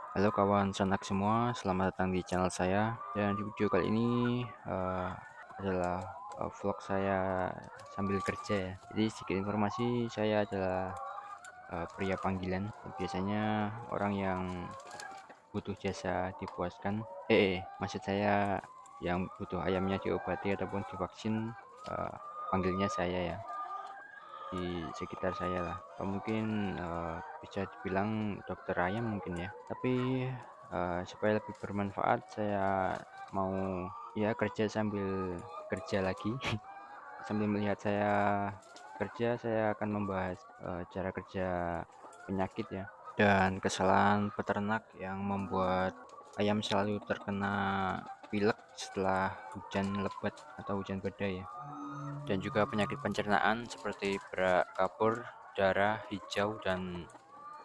Halo kawan sanak semua, selamat datang di channel saya. Dan di video kali ini adalah vlog saya sambil kerja ya. Jadi sedikit informasi, saya adalah pria panggilan. Biasanya orang yang butuh jasa dipuaskan. Maksud saya yang butuh ayamnya diobati ataupun divaksin, eh, panggilnya saya ya, di sekitar saya lah. Mungkin bisa dibilang dokter ayam mungkin ya. Tapi supaya lebih bermanfaat, saya mau ya kerja sambil kerja lagi. Sambil melihat saya kerja, saya akan membahas cara kerja penyakit ya, dan kesalahan peternak yang membuat ayam selalu terkena pilek setelah hujan lebat atau hujan badai ya, dan juga penyakit pencernaan seperti berak kapur, darah hijau, dan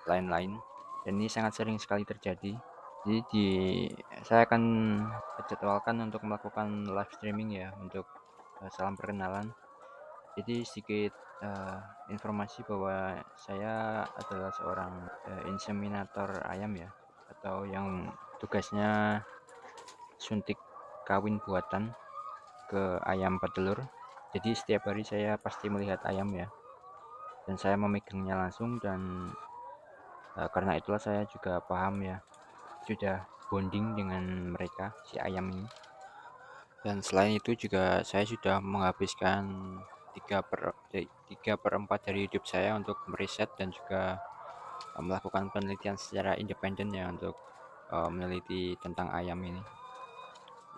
lain-lain. Dan ini sangat sering sekali terjadi. Jadi saya akan jadwalkan untuk melakukan live streaming ya, untuk salam perkenalan. Jadi sedikit informasi bahwa saya adalah seorang inseminator ayam ya, atau yang tugasnya suntik kawin buatan ke ayam petelur. Jadi setiap hari saya pasti melihat ayam ya, dan saya memegangnya langsung. Dan karena itulah saya juga paham ya, sudah bonding dengan mereka si ayam ini. Dan selain itu juga saya sudah menghabiskan 3/4 dari hidup saya untuk meriset dan juga melakukan penelitian secara independen ya, untuk meneliti tentang ayam ini,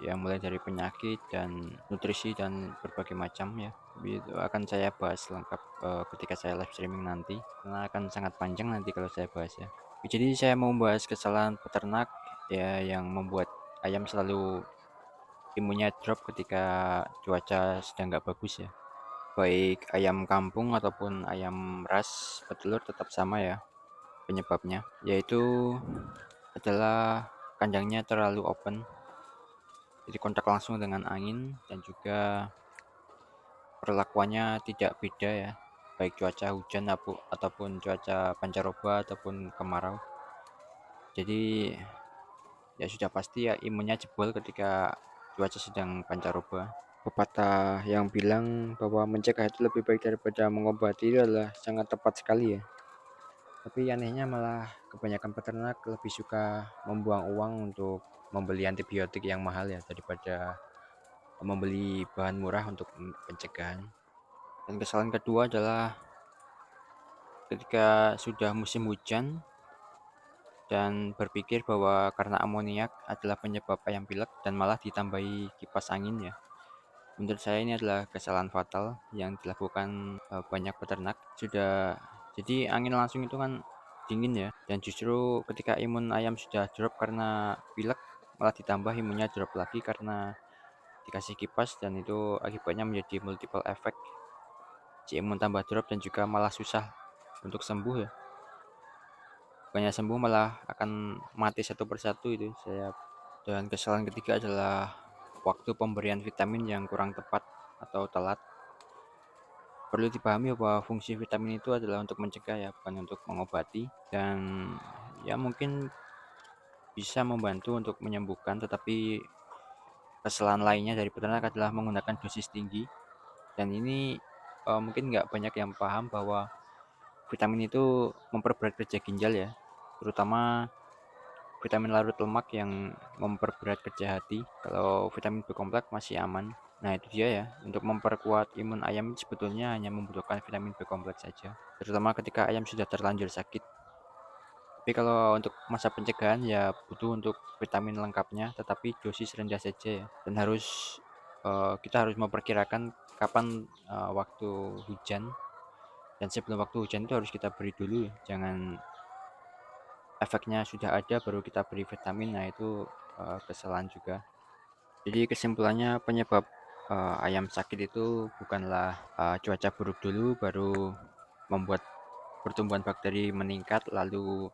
yang mulai dari penyakit dan nutrisi dan berbagai macam ya. Tapi itu akan saya bahas lengkap ketika saya live streaming nanti, karena akan sangat panjang nanti kalau saya bahas ya. Jadi saya mau membahas kesalahan peternak ya, yang membuat ayam selalu imunnya drop ketika cuaca sedang nggak bagus ya. Baik ayam kampung ataupun ayam ras petelur tetap sama ya penyebabnya, yaitu adalah kandangnya terlalu open, jadi kontak langsung dengan angin, dan juga perlakuannya tidak beda ya, baik cuaca hujan ataupun cuaca pancaroba ataupun kemarau. Jadi ya sudah pasti ya imunnya jebol ketika cuaca sedang pancaroba. Pepatah yang bilang bahwa mencegah itu lebih baik daripada mengobati itu adalah sangat tepat sekali ya. Tapi anehnya malah kebanyakan peternak lebih suka membuang uang untuk membeli antibiotik yang mahal ya, daripada membeli bahan murah untuk pencegahan. Dan kesalahan kedua adalah ketika sudah musim hujan dan berpikir bahwa karena amoniak adalah penyebab ayam pilek dan malah ditambahi kipas angin ya. Menurut saya ini adalah kesalahan fatal yang dilakukan banyak peternak. Jadi angin langsung itu kan dingin ya, dan justru ketika imun ayam sudah drop karena pilek, malah ditambah imunnya drop lagi karena dikasih kipas, dan itu akibatnya menjadi multiple effect. Si imun tambah drop dan juga malah susah untuk sembuh ya. Bukannya sembuh malah akan mati satu persatu itu saya. Dan kesalahan ketiga adalah waktu pemberian vitamin yang kurang tepat atau telat. Perlu dipahami bahwa fungsi vitamin itu adalah untuk mencegah ya, bukan untuk mengobati. Dan ya mungkin bisa membantu untuk menyembuhkan, tetapi kesalahan lainnya dari peternak adalah menggunakan dosis tinggi. Dan ini mungkin nggak banyak yang paham bahwa vitamin itu memperberat kerja ginjal ya, terutama vitamin larut lemak yang memperberat kerja hati. Kalau vitamin B kompleks masih aman. Nah itu dia ya, untuk memperkuat imun ayam sebetulnya hanya membutuhkan vitamin B kompleks saja, terutama ketika ayam sudah terlanjur sakit. Tapi kalau untuk masa pencegahan ya butuh untuk vitamin lengkapnya, tetapi dosis rendah saja ya. Dan kita harus memperkirakan kapan waktu hujan, dan sebelum waktu hujan itu harus kita beri dulu ya. Jangan efeknya sudah ada baru kita beri vitamin, nah itu kesalahan juga. Jadi kesimpulannya, penyebab ayam sakit itu bukanlah cuaca buruk dulu baru membuat pertumbuhan bakteri meningkat, lalu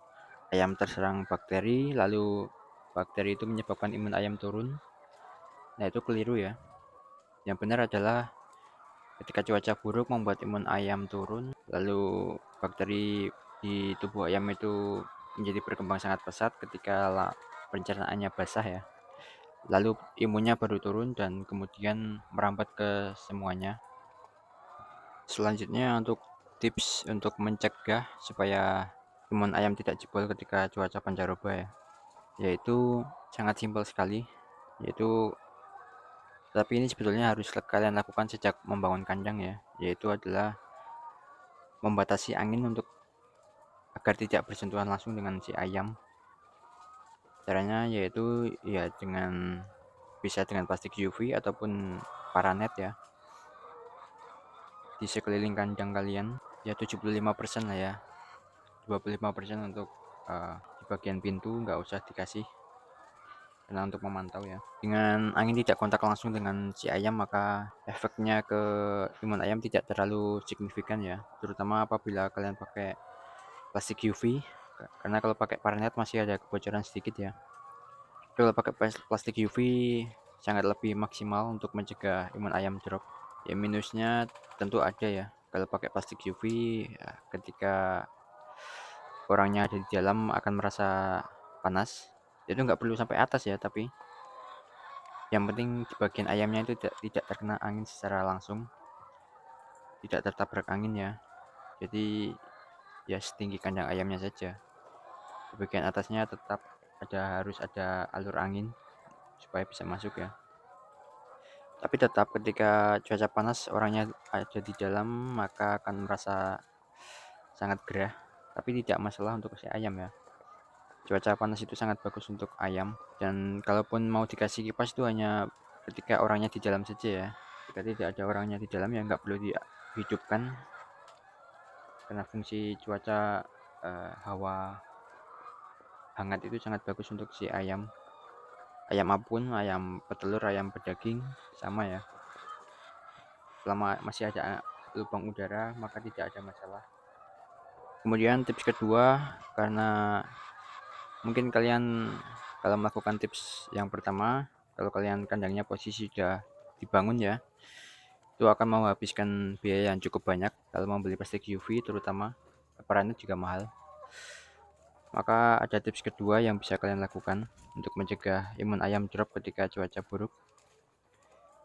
ayam terserang bakteri, lalu bakteri itu menyebabkan imun ayam turun. Nah itu keliru ya. Yang benar adalah ketika cuaca buruk membuat imun ayam turun, lalu bakteri di tubuh ayam itu menjadi berkembang sangat pesat ketika pencernaannya basah ya. Lalu imunnya baru turun dan kemudian merambat ke semuanya. Selanjutnya untuk tips untuk mencegah supaya imun ayam tidak jebol ketika cuaca pancaroba ya, yaitu sangat simpel sekali, yaitu tapi ini sebetulnya harus kalian lakukan sejak membangun kandang ya, yaitu adalah membatasi angin untuk agar tidak bersentuhan langsung dengan si ayam. Caranya yaitu ya bisa dengan plastik UV ataupun paranet ya di sekeliling kandang kalian, ya 75% lah ya, 25% untuk di bagian pintu nggak usah dikasih karena untuk memantau ya. Dengan angin tidak kontak langsung dengan si ayam, maka efeknya ke imun ayam tidak terlalu signifikan ya, terutama apabila kalian pakai plastik UV, karena kalau pakai paranet masih ada kebocoran sedikit ya. Kalau pakai plastik UV sangat lebih maksimal untuk mencegah imun ayam drop. Ya minusnya tentu ada ya. Kalau pakai plastik UV ya, ketika orangnya ada di dalam akan merasa panas. Itu nggak perlu sampai atas ya, tapi yang penting di bagian ayamnya itu tidak terkena angin secara langsung, tidak tertabrak angin ya. Jadi ya setinggi kandang ayamnya saja. Di bagian atasnya tetap harus ada alur angin supaya bisa masuk ya. Tapi tetap ketika cuaca panas orangnya ada di dalam maka akan merasa sangat gerah. Tapi tidak masalah untuk si ayam ya. Cuaca panas itu sangat bagus untuk ayam. Dan kalaupun mau dikasih kipas itu hanya ketika orangnya di dalam saja ya. Jika tidak ada orangnya di dalam ya nggak perlu dihidupkan. Karena fungsi cuaca hawa hangat itu sangat bagus untuk si ayam. Ayam apapun, ayam petelur, ayam pedaging sama ya. Selama masih ada lubang udara maka tidak ada masalah. Kemudian tips kedua, karena mungkin kalian kalau melakukan tips yang pertama, kalau kalian kandangnya posisi sudah dibangun ya, itu akan menghabiskan biaya yang cukup banyak kalau membeli plastik UV, terutama paranet juga mahal. Maka ada tips kedua yang bisa kalian lakukan untuk mencegah imun ayam drop ketika cuaca buruk,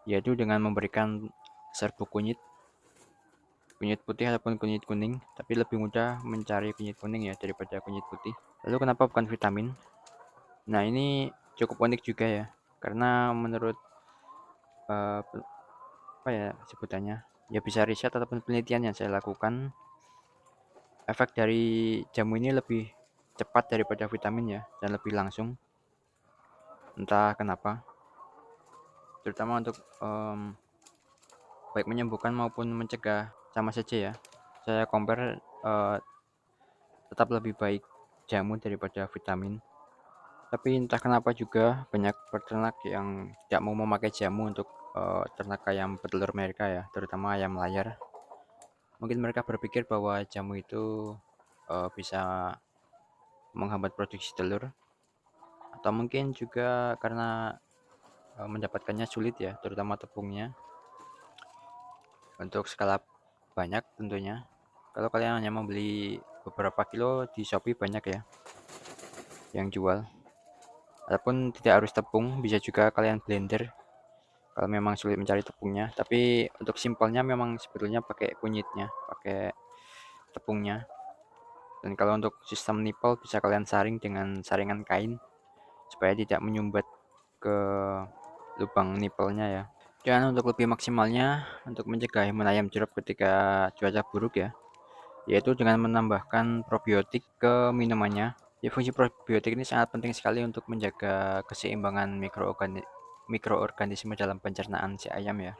yaitu dengan memberikan serbuk kunyit putih ataupun kunyit kuning, tapi lebih mudah mencari kunyit kuning ya daripada kunyit putih. Lalu kenapa bukan vitamin? Nah ini cukup unik juga ya, karena menurut apa ya sebutannya, ya bisa riset ataupun penelitian yang saya lakukan, efek dari jamu ini lebih cepat daripada vitamin ya, dan lebih langsung. Entah kenapa, terutama untuk baik menyembuhkan maupun mencegah sama saja ya. Saya compare tetap lebih baik jamu daripada vitamin. Tapi entah kenapa juga banyak peternak yang tidak mau memakai jamu untuk ternak ayam petelur mereka ya, terutama ayam layar. Mungkin mereka berpikir bahwa jamu itu bisa menghambat produksi telur, atau mungkin juga karena mendapatkannya sulit ya, terutama tepungnya. Untuk skala banyak tentunya. Kalau kalian hanya membeli beberapa kilo di Shopee banyak ya yang jual. Ataupun tidak harus tepung, bisa juga kalian blender kalau memang sulit mencari tepungnya. Tapi untuk simpelnya memang sebetulnya pakai kunyitnya, pakai tepungnya. Dan kalau untuk sistem nipple bisa kalian saring dengan saringan kain supaya tidak menyumbat ke lubang nipplenya ya. Dan untuk lebih maksimalnya untuk mencegah imun ayam drop ketika cuaca buruk ya, yaitu dengan menambahkan probiotik ke minumannya. Ya, fungsi probiotik ini sangat penting sekali untuk menjaga keseimbangan mikroorganisme dalam pencernaan si ayam ya.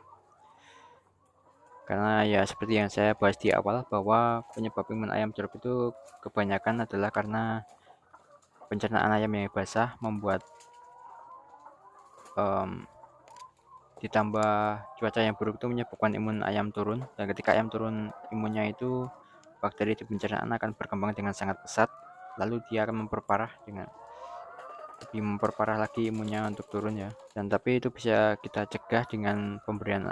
Karena ya seperti yang saya bahas di awal bahwa penyebab imun ayam drop itu kebanyakan adalah karena pencernaan ayam yang basah membuat ditambah cuaca yang buruk itu menyebabkan imun ayam turun, dan ketika ayam turun imunnya itu bakteri di pencernaan akan berkembang dengan sangat pesat, lalu dia akan memperparah lagi imunnya untuk turun ya. Dan tapi itu bisa kita cegah dengan pemberian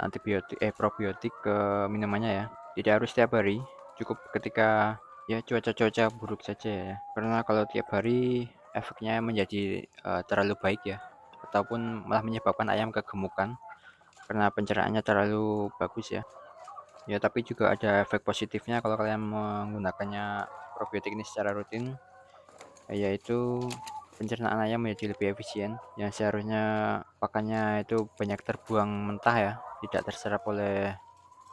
probiotik ke minumannya ya. Tidak harus setiap hari, cukup ketika Ya cuaca-cuaca buruk saja ya, karena kalau tiap hari efeknya menjadi terlalu baik ya, ataupun malah menyebabkan ayam kegemukan karena pencernaannya terlalu bagus ya. Ya tapi juga ada efek positifnya kalau kalian menggunakannya probiotik ini secara rutin, yaitu pencernaan ayam menjadi lebih efisien. Yang seharusnya pakannya itu banyak terbuang mentah ya, tidak terserap oleh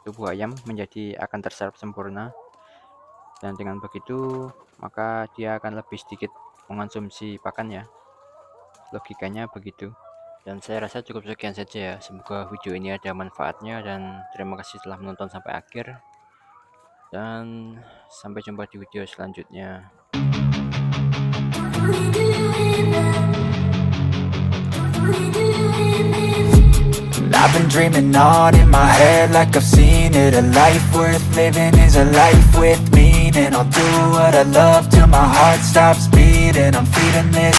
tubuh ayam, menjadi akan terserap sempurna. Dan dengan begitu maka dia akan lebih sedikit mengonsumsi pakan ya, logikanya begitu. Dan saya rasa cukup sekian saja ya, semoga video ini ada manfaatnya, dan terima kasih telah menonton sampai akhir, dan sampai jumpa di video selanjutnya. I've been dreaming on in my head like I've seen it. A life worth living is a life with meaning. I'll do what I love till my heart stops beating. I'm feeding this